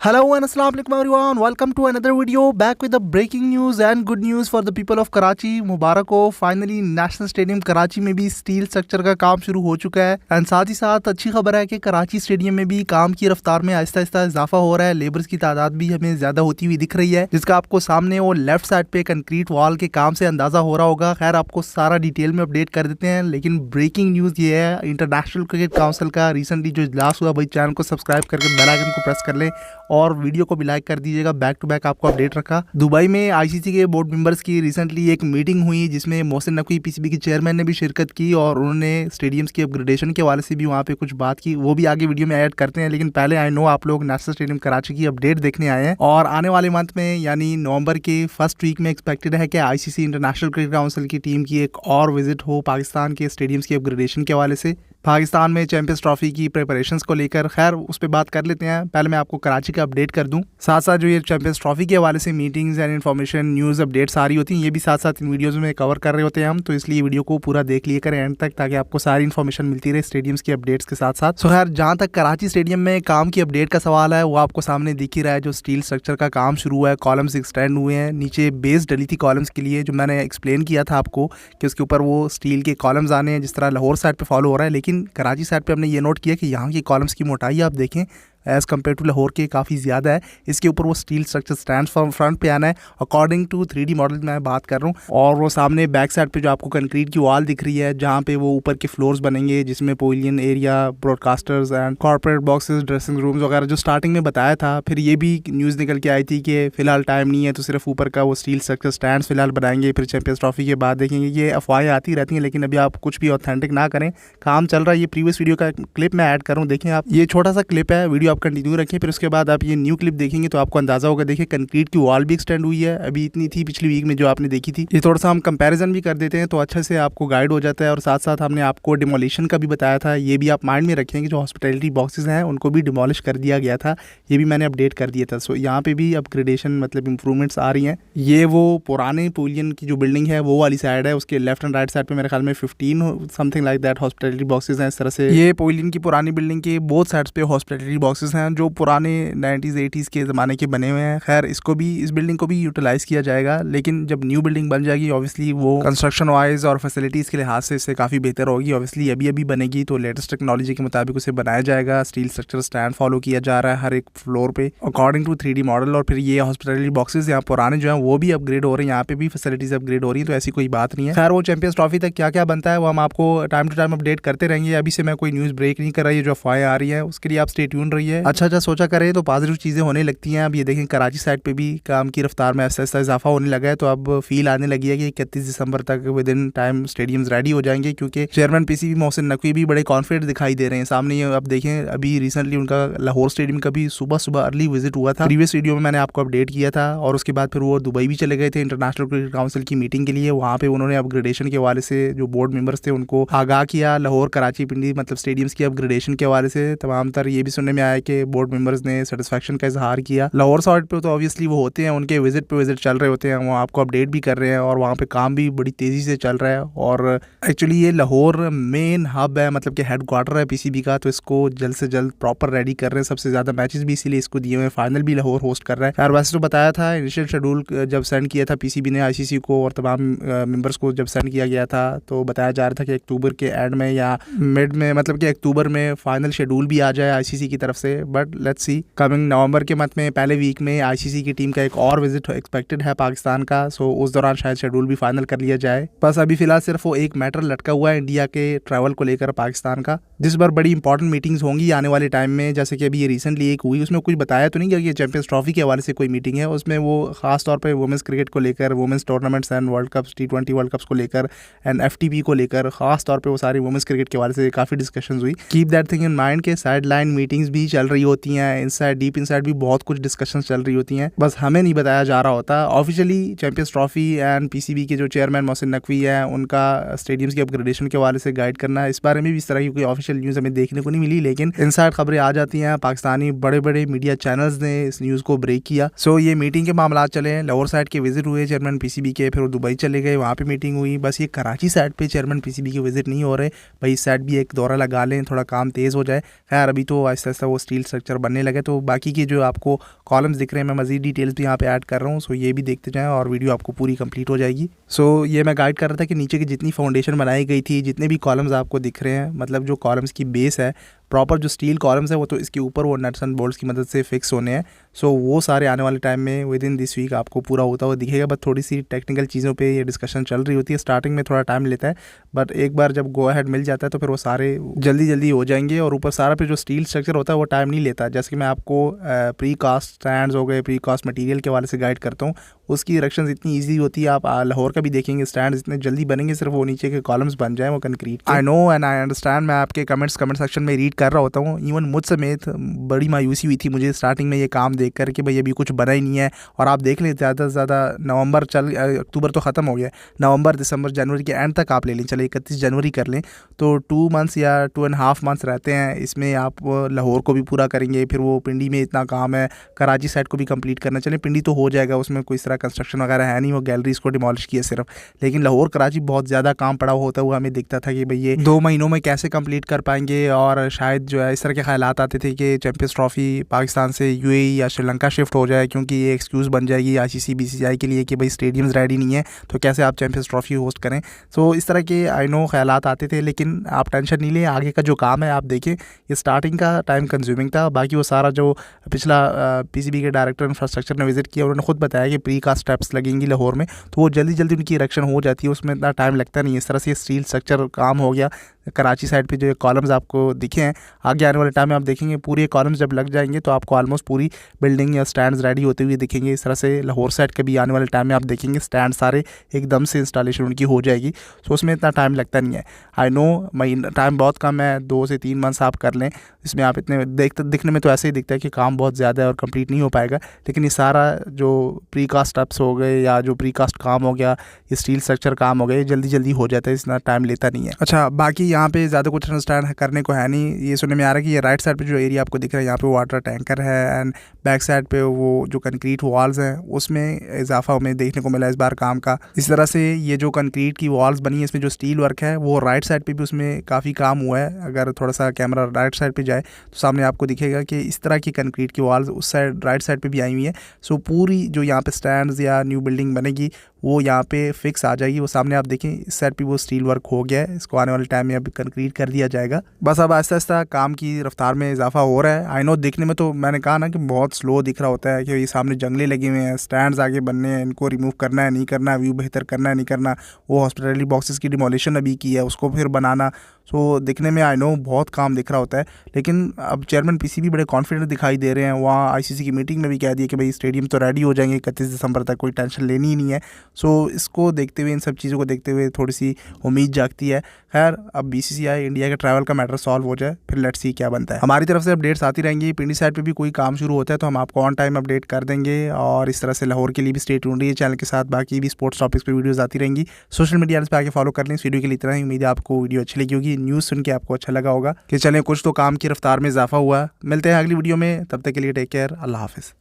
Hello and assalamu alaikum everyone. Welcome to another video. Back with the breaking news and good news for the people of Karachi. मुबारक हो, finally national stadium Karachi में भी steel structure का काम शुरू हो चुका है। एंड साथ ही साथ अच्छी खबर है कि कराची स्टेडियम में भी काम की रफ्तार में आहिस्ता आहिस्ता इजाफा हो रहा है। लेबर्स की तादाद भी हमें ज्यादा होती हुई दिख रही है, जिसका आपको सामने वो लेफ्ट साइड पे कंक्रीट वॉल के काम से अंदाजा हो रहा होगा। खैर आपको सारा डिटेल में अपडेट कर देते हैं, लेकिन ब्रेकिंग न्यूज ये है, इंटरनेशनल क्रिकेट काउंसिल का रिसेंटली जो इजलास हुआ, भाई चैनल को सब्सक्राइब करके बेल आइकन को प्रेस कर ले और वीडियो को भी लाइक कर दीजिएगा। बैक टू बैक आपको अपडेट रखा। दुबई में आईसीसी के बोर्ड मेंबर्स की रिसेंटली एक मीटिंग हुई, जिसमें मोहसिन नकवी पीसीबी के चेयरमैन ने भी शिरकत की और उन्होंने स्टेडियम्स की अपग्रेडेशन के हवाले से भी वहाँ पे कुछ बात की। वो भी आगे वीडियो में ऐड करते हैं, लेकिन पहले आई नो आप लोग नेशनल स्टेडियम कराची की अपडेट देखने आए हैं और आने वाले मंथ में यानी नवंबर के फर्स्ट वीक में एक्सपेक्टेड है कि आईसीसी इंटरनेशनल क्रिकेट काउंसिल की टीम की एक और विजिट हो पाकिस्तान के स्टेडियम्स की अपग्रेडेशन के हवाले से, पाकिस्तान में चैंपियंस ट्रॉफी की प्रिपरेशंस को लेकर। खैर उस पर बात कर लेते हैं, पहले मैं आपको कराची का अपडेट कर दूं। साथ साथ जो ये चैंपियंस ट्रॉफी के हवाले से meetings and information news updates आ रही होती हैं, ये भी साथ साथ इन वीडियोज़ में कवर कर रहे होते हैं हम, तो इसलिए वीडियो को पूरा देख लिया करें एंड तक, ताकि आपको सारी इन्फॉर्मेशन मिलती रहे स्टेडियम्स की अपडेट्स के साथ साथ। सो खैर जहाँ तक कराची स्टेडियम में काम की अपडेट का सवाल है, वो आपको सामने दिख ही रहा है। जो स्टील स्ट्रक्चर का काम शुरू हुआ है, कॉलम्स एक्सटेंड हुए हैं, नीचे बेस डली थी कॉलम्स के लिए, जो मैंने एक्सप्लेन किया था आपको कि उसके ऊपर वो स्टील के कॉलम्स आने हैं, जिस तरह लाहौर साइड पे फॉलो हो रहा है। लेकिन कराची साइड पे हमने ये नोट किया कि यहाँ की कॉलम्स की मोटाई आप देखें एज़ कम्पेयर टू लाहौर के काफ़ी ज़्यादा है। इसके ऊपर वो स्टील स्ट्रक्चर स्टैंड फ्रंट पे आना है अकॉर्डिंग टू 3D मॉडल मैं बात कर रहा हूँ। और वो सामने बैक साइड पे जो आपको कंक्रीट की वॉल दिख रही है, जहाँ पे वो ऊपर के फ्लोर्स बनेंगे, जिसमें pavilion area, broadcasters and corporate boxes, dressing rooms वगैरह जो स्टार्टिंग में बताया था। फिर ये भी न्यूज़ निकल के आई थी कि फ़िलहाल टाइम नहीं है, तो सिर्फ ऊपर का वो स्टील स्ट्रक्चर स्टैंड फिलहाल बनाएंगे, फिर चैंपियंस ट्रॉफी के बाद देखेंगे। ये अफवाहें आती रहती हैं, लेकिन अभी आप कुछ भी ऑथेंटिक ना करें, काम चल रहा है। ये प्रीवियस वीडियो का क्लिप मैं ऐड करूँ, देखें आप, ये छोटा सा क्लिप है, वीडियो आप कंटिन्यू रखें, फिर उसके बाद आप ये न्यू क्लिप देखेंगे तो आपको अंदाजा होगा। देखिए कंक्रीट की वॉल भी एक्सटेंड हुई है, अभी इतनी थी पिछली वीक में जो आपने देखी थी। ये थोड़ा सा हम कंपैरिजन भी कर देते हैं तो अच्छे से आपको गाइड हो जाता है। और साथ साथ हमने आपको डिमोलिशन का भी बताया था, ये भी आप माइंड में रखेंगे। जो हॉस्पिटैलिटी बॉक्सेस हैं उनको भी डिमोलिश कर दिया गया था, ये भी मैंने अपडेट कर दिया था। सो यहाँ पे भी अपग्रेडेशन मतलब इंप्रूवमेंट्स आ रही हैं। ये वो पुराने पवेलियन की जो बिल्डिंग है वो वाली साइड है, उसके लेफ्ट एंड राइट साइड पे मेरे ख्याल में 15 something like that hospitality boxes हैं। इस तरह से ये पवेलियन की पुरानी बिल्डिंग के बोथ साइड्स पे हॉस्पिटैलिटी बॉक्सेस हैं, जो पुराने 90s 80s के ज़माने के बने हुए हैं। खैर इसको भी, इस बिल्डिंग को भी यूटिलाइज़ किया जाएगा, लेकिन जब न्यू बिल्डिंग बन जाएगी ऑब्वियसली वो कंस्ट्रक्शन वाइज और फैसिलिटीज़ के लिहाज से इससे काफ़ी बेहतर होगी। ऑब्वियसली अभी बनेगी तो लेटेस्ट टेक्नोलॉजी के मुताबिक उसे बनाया जाएगा। स्टील स्ट्रक्चर स्टैंड फॉलो किया जा रहा है हर एक फ्लोर पे अकॉर्डिंग टू 3D मॉडल। और फिर ये हॉस्पिटैलिटी बॉक्सेस यहाँ पुराने जो हैं वो भी अपग्रेड हो रहे हैं, यहाँ पे भी फैसिलिटीज़ अपग्रेड हो रही हैं, तो ऐसी कोई बात नहीं है। खैर वो चैंपियंस ट्रॉफी तक क्या क्या बनता है वो हम आपको टाइम टू टाइम अपडेट करते रहेंगे। अभी से मैं कोई न्यूज़ ब्रेक नहीं कर रही है, जो अफवाहें आ रही है उसके लिए आप स्टे ट्यून रहिए। अच्छा सोचा करें तो पॉजिटिव चीज़ें होने लगती हैं। अब ये देखें कराची साइड पे भी काम की रफ्तार में ऐसा ऐसा इजाफा होने लगा है, तो अब फील आने लगी है कि 31 दिसंबर तक with in time stadiums ready हो जाएंगे, क्योंकि चेयरमैन पीसीबी मोहसिन नकवी भी बड़े कॉन्फिडेंट दिखाई दे रहे हैं। सामने ये अब देखें, अभी रिसेंटली उनका लाहौर स्टेडियम का भी सुबह अर्ली विजिट हुआ था, प्रीवियस वीडियो में मैंने आपको अपडेट किया था। और उसके बाद फिर वो दुबई भी चले गए थे इंटरनेशनल क्रिकेट काउंसिल की मीटिंग के लिए। वहाँ पे उन्होंने अपग्रेडेशन के हवाले से जो बोर्ड मेंबर्स थे उनको आगाह किया, लाहौर कराची पिंडी मतलब स्टेडियम्स की अपग्रेडेशन के हवाले से तमाम तर। ये भी सुनने में आया कि बोर्ड मेंबर्स ने सेटिस्फैक्शन का इजहार किया। लाहौर साइड पे तो ऑब्वियसली वो होते हैं, उनके विजिट पे विजिट चल रहे होते हैं, वो आपको अपडेट भी कर रहे हैं और वहाँ पे काम भी बड़ी तेज़ी से चल रहा है। और एक्चुअली ये लाहौर मेन हब है, मतलब कि हेड क्वार्टर है पीसीबी का, तो इसको जल्द से जल्द प्रॉपर रेडी कर रहे हैं। सबसे ज़्यादा मैचेस भी इसीलिए इसको दिए हुए हैं, फाइनल भी लाहौर होस्ट कर रहा है। यार वैसे तो बताया था इनिशियल शेड्यूल जब सेंड किया था पीसीबी ने आईसीसी को और तमाम मेंबर्स को जब सेंड किया गया था, तो बताया जा रहा था कि अक्टूबर के एंड में या मिड में, मतलब कि अक्टूबर में फाइनल शेड्यूल भी आ जाए आईसीसी की तरफ से। बट लेट्स सी, कमिंग नवंबर के मंथ में पहले वीक में आईसीसी की टीम का एक और विजिट एक्सपेक्टेड है पाकिस्तान का। सो उस दौरान शायद शेड्यूल भी फाइनल कर लिया जाए। बस अभी फिलहाल सिर्फ वो एक मैटर लटका हुआ है इंडिया के ट्रैवल को लेकर पाकिस्तान का, जिस पर बड़ी इंपॉर्टेंट मीटिंग्स होंगी आने वाले टाइम में। जैसे कि अभी ये रिसेंटली एक हुई, उसमें कुछ बताया तो नहीं गया कि चैंपियंस ट्रॉफी के हवाले से कोई मीटिंग है। उसमें वो खास तौर पर वुमेंस क्रिकेट को लेकर, women's tournaments and world cups, T20 world cups को लेकर एंड FTP को लेकर, खास तौर पर वो सारी वुमेंस क्रिकेट के हवाले से काफ़ी डिस्कशन हुई। Keep that thing in mind के साइड लाइन मीटिंग्स भी चल रही होती हैं, इनसाइड डीप इनसाइड भी बहुत कुछ डिस्कशन चल रही होती हैं, बस हमें नहीं बताया जा रहा होता। Officially champions trophy and PCB के जो चेयरमैन मोहसिन नकवी हैं, उनका स्टेडियम्स की अपग्रेडेशन के हवाले से गाइड करना, इस बारे में भी इस तरह की कोई ऑफिशियल न्यूज़ हमें देखने को नहीं मिली। लेकिन इनसाइड खबरें आ जाती हैं, पाकिस्तानी बड़े बड़े मीडिया चैनल्स ने इस न्यूज़ को ब्रेक किया। सो ये मीटिंग के मामला चले हैं, लाहौर साइड के विजिट हुए चेयरमैन पीसीबी के, फिर वो दुबई चले गए, वहाँ पे मीटिंग हुई। बस ये कराची साइड पे चेयरमैन पीसीबी के विजिट नहीं हो रहे, भाई इस साइड भी एक दौरा लगा लें, थोड़ा काम तेज़ हो जाए। खैर अभी तो आहिस्ता आहिस्ता वो स्टील स्ट्रक्चर बनने लगे। तो बाकी के जो आपको कॉलम्स दिख रहे हैं, मैं मज़ीद डिटेल्स भी यहाँ पे ऐड कर रहा हूँ। सो ये भी देखते जाएँ और वीडियो आपको पूरी कंप्लीट हो जाएगी। सो ये मैं गाइड कर रहा था कि नीचे की जितनी फाउंडेशन बनाई गई थी, जितने भी कॉलम्स आपको दिख रहे हैं, मतलब जो कॉलम्स की बेस है, प्रॉपर जो स्टील कॉलम्स है, वो तो इसके ऊपर वो नट्स एंड बोल्ट्स की मदद से फिक्स होने हैं। सो वो सारे आने वाले टाइम में विद इन दिस वीक आपको पूरा होता हुआ दिखेगा। बट थोड़ी सी टेक्निकल चीज़ों पे ये डिस्कशन चल रही होती है, स्टार्टिंग में थोड़ा टाइम लेता है, बट एक बार जब गो अहेड मिल जाता है तो फिर वो सारे जल्दी जल्दी हो जाएंगे। और ऊपर सारा पे जो स्टील स्ट्रक्चर होता है वो टाइम नहीं लेता। जैसे कि मैं आपको प्री कास्ट स्टैंड्स हो गए, प्री कास्ट मटीरियल के वाले से गाइड करता हूँ, उसकी इरेक्शन इतनी ईजी होती है। आप लाहौर का भी देखेंगे, स्टैंड इतने जल्दी बनेंगे, सिर्फ वो नीचे के कॉलम्स बन जाएँ वो concrete. I know and I understand, मैं आपके कमेंट सेक्शन में रीड कर रहा होता हूँ। इवन मुझ समेत बड़ी मायूसी हुई थी मुझे स्टार्टिंग में ये काम देख कर कि भाई अभी कुछ बना ही नहीं है। और आप देख लें ज़्यादा से ज़्यादा नवंबर अक्टूबर तो ख़त्म हो गया, नवंबर दिसंबर जनवरी के एंड तक आप ले लें, चले 31 जनवरी कर लें, तो 2 मंथ्स या 2.5 मंथ्स रहते हैं। इसमें आप लाहौर को भी पूरा करेंगे, फिर वो पिंडी में इतना काम है, कराची साइड को भी कंप्लीट करना। चले पिंडी तो हो जाएगा, उसमें कोई इस तरह कंस्ट्रक्शन वगैरह है नहीं, वो गैलरीज को डिमोलिश किया सिर्फ। लेकिन लाहौर कराची बहुत ज़्यादा काम पड़ा होता हुआ हमें दिखता था कि भाई ये 2 महीनों में कैसे कंप्लीट कर पाएंगे। और शायद जो है इस तरह के ख्यालात आते थे कि चैंपियंस ट्रॉफी पाकिस्तान से यूएई या श्रीलंका शिफ्ट हो जाए, क्योंकि ये एक्सक्यूज़ बन जाएगी आईसीसी बीसीसीआई के लिए कि भाई स्टेडियम्स रेडी नहीं है तो कैसे आप चैंपियंस ट्रॉफी होस्ट करें। सो इस तरह के आई नो ख्यालात आते थे, लेकिन आप टेंशन नहीं लें, आगे का जो काम है आप देखें, ये स्टार्टिंग का टाइम कंज्यूमिंग था। बाकी वो सारा जो पिछला पीसीबी के डायरेक्टर इंफ्रास्ट्रक्चर ने विजिट किया, उन्होंने खुद बताया कि प्री कास्ट स्टेप्स लगेंगी लाहौर में, तो वो जल्दी जल्दी उनकी इरेक्शन हो जाती है, उसमें इतना टाइम लगता नहीं है। इस तरह से स्टील स्ट्रक्चर काम हो गया। कराची साइड पे जो कॉलम्स आपको दिखे हैं, आगे आने वाले टाइम में आप देखेंगे पूरे कॉलम्स जब लग जाएंगे तो आपको ऑलमोस्ट पूरी बिल्डिंग या स्टैंड्स रेडी होते हुए दिखेंगे। इस तरह से लाहौर साइड के भी आने वाले टाइम में आप देखेंगे स्टैंड सारे एकदम से इंस्टॉलेशन उनकी हो जाएगी। सो उसमें इतना टाइम लगता नहीं है। आई नो महीना टाइम बहुत कम है, 2 से 3 मंथ्स आप कर लें, इसमें आप इतने दिखने में तो ऐसे ही दिखता है कि काम बहुत ज़्यादा है और कंप्लीट नहीं हो पाएगा। लेकिन ये सारा जो प्री कास्ट स्टेप्स हो गए या जो प्री कास्ट काम हो गया, ये स्टील स्ट्रक्चर काम हो गया, ये जल्दी जल्दी हो जाता है, इतना टाइम लेता नहीं है। अच्छा, बाकी यहाँ पे ज़्यादा कुछ अंडरस्टैंड करने को है नहीं। ये सुनने में आ रहा है कि ये राइट साइड पे जो एरिया आपको दिख रहा है, यहाँ पे वाटर टैंकर है, एंड बैक साइड पे वो जो कंक्रीट वॉल्स हैं उसमें इजाफा हमें देखने को मिला इस बार काम का। इस तरह से ये जो कंक्रीट की वॉल्स बनी है, इसमें जो स्टील वर्क है वो राइट साइड पे भी उसमें काफ़ी काम हुआ है। अगर थोड़ा सा कैमरा राइट साइड पे जाए तो सामने आपको दिखेगा कि इस तरह की कंक्रीट की वॉल्स उस साइड राइट साइड पे भी आई हुई है। सो पूरी जो यहाँ पे स्टैंड्स या न्यू बिल्डिंग बनेगी वो यहाँ पे फिक्स आ जाएगी। वो सामने आप देखें इस साइड पे वो स्टील वर्क हो गया है, इसको आने वाले टाइम में अब कंक्रीट कर दिया जाएगा। बस अब आहिस्ता आहिस्ता काम की रफ्तार में इजाफा हो रहा है। आई नो दिखने में तो मैंने कहा ना कि बहुत स्लो दिख रहा होता है कि ये सामने जंगले लगे हुए हैं, स्टैंड्स आगे बनने हैं, इनको रिमूव करना है नहीं करना, व्यू बेहतर करना है नहीं करना, वो हॉस्पिटैलिटी बॉक्सेस की डिमोलिशन अभी की है, उसको फिर बनाना। सो दिखने में आई नो बहुत काम दिख रहा होता है। लेकिन अब चेयरमैन पीसीबी बड़े कॉन्फिडेंट दिखाई दे रहे हैं। वहाँ आईसीसी की मीटिंग में भी कह दिया कि भाई स्टेडियम तो रेडी हो जाएंगे 31 दिसंबर तक, कोई टेंशन लेनी ही नहीं है। सो इसको देखते हुए, इन सब चीज़ों को देखते हुए थोड़ी सी उम्मीद जागती है। खैर, अब बीसीसीआई इंडिया के ट्रैवल का मैटर सॉल्व हो जाए, फिर लेट्स सी क्या बनता है। हमारी तरफ से अपडेट्स आती रहेंगी। पिंडी साइड पे भी कोई काम शुरू होता है तो हम आपको ऑन टाइम अपडेट कर देंगे। और इस तरह से लाहौर के लिए भी स्टे ट्यून्ड रहिए चैनल के साथ। बाकी भी स्पोर्ट्स टॉपिक्स पे वीडियोस आती रहेंगी। सोशल मीडिया पे आके फॉलो कर लें। इस वीडियो के लिए इतना ही। उम्मीद है आपको वीडियो अच्छी लगी होगी, न्यूज़ सुन के आपको अच्छा लगा होगा कि चलें कुछ तो काम की रफ्तार में इजाफा हुआ। मिलते हैं अगली वीडियो में, तब तक के लिए टेक केयर, अल्लाह हाफिज़।